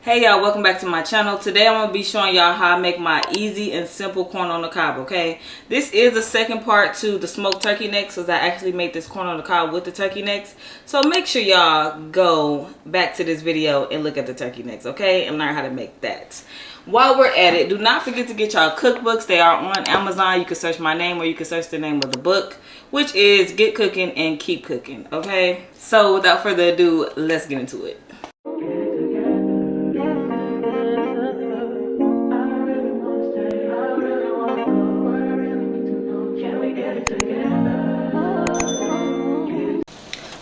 Hey y'all, welcome back to my channel. Today I'm going to be showing y'all how I make my easy and simple corn on the cob, okay? This is the second part to the smoked turkey necks because I actually made this corn on the cob with the turkey necks. So make sure y'all go back to this video and look at the turkey necks, okay? And learn how to make that. While we're at it, do not forget to get y'all cookbooks. They are on Amazon. You can search my name or you can search the name of the book, which is Get Cooking and Keep Cooking, okay? So without further ado, let's get into it.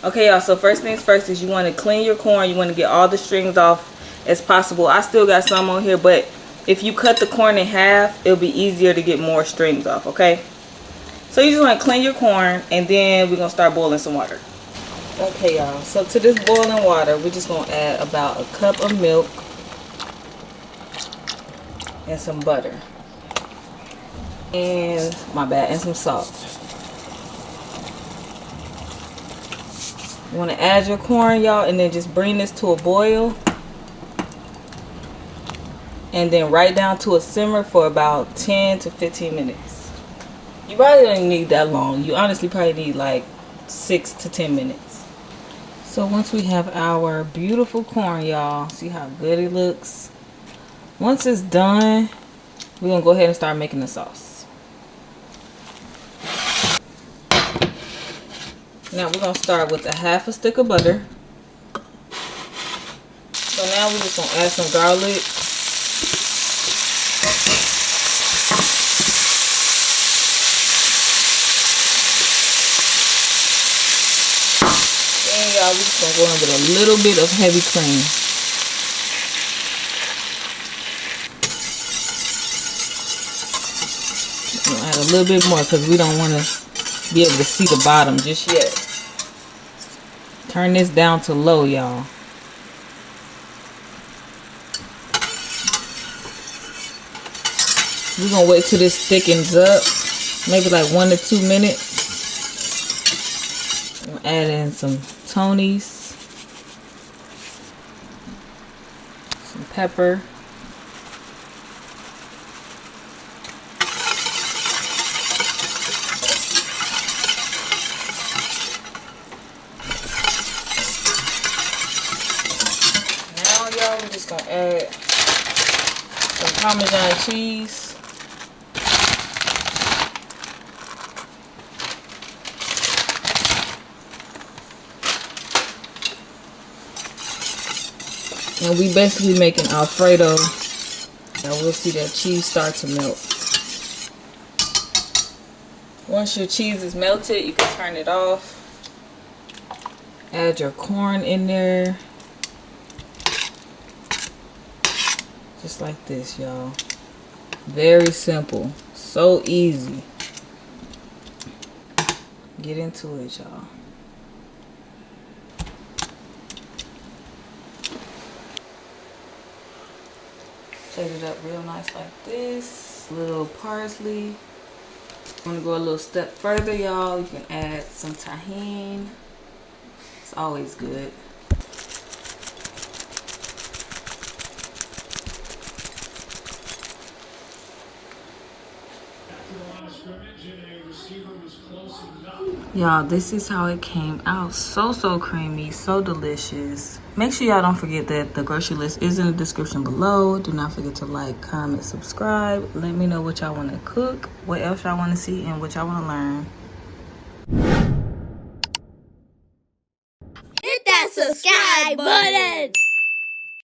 Okay y'all, so first things first is you want to clean your corn. You want to get all the strings off as possible. I still got some on here, but if you cut the corn in half, it'll be easier to get more strings off, okay? So you just want to clean your corn and then we're going to start boiling some water. Okay y'all, so to this boiling water, we're just going to add about a cup of milk and some butter. And some salt. You want to add your corn, y'all, and then just bring this to a boil. And then right down to a simmer for about 10 to 15 minutes. You probably don't need that long. You honestly probably need like 6 to 10 minutes. So once we have our beautiful corn, y'all, see how good it looks? Once it's done, we're going to go ahead and start making the sauce. Now we're going to start with a half a stick of butter. So now we're just going to add some garlic. Then y'all, we're just going to go in with a little bit of heavy cream. We're going to add a little bit more because we don't want to be able to see the bottom just yet. Turn this down to low, y'all. We're gonna wait till this thickens up, maybe like 1 to 2 minutes. I'm gonna add in some Tony's, some pepper. We're just gonna add some Parmesan cheese. And we basically making Alfredo. And we'll see that cheese start to melt. Once your cheese is melted, you can turn it off. Add your corn in there. Just like this, y'all. Very simple. So easy. Get into it, y'all. Plate it up real nice like this. A little parsley. I'm gonna go a little step further, y'all. You can add some Tajin. It's always good. Y'all, this is how it came out. So creamy, so delicious. Make sure y'all don't forget that the grocery list is in the description below. Do not forget to like, comment, subscribe. Let me know what y'all want to cook, what else y'all want to see, and what y'all want to learn. Hit that subscribe button.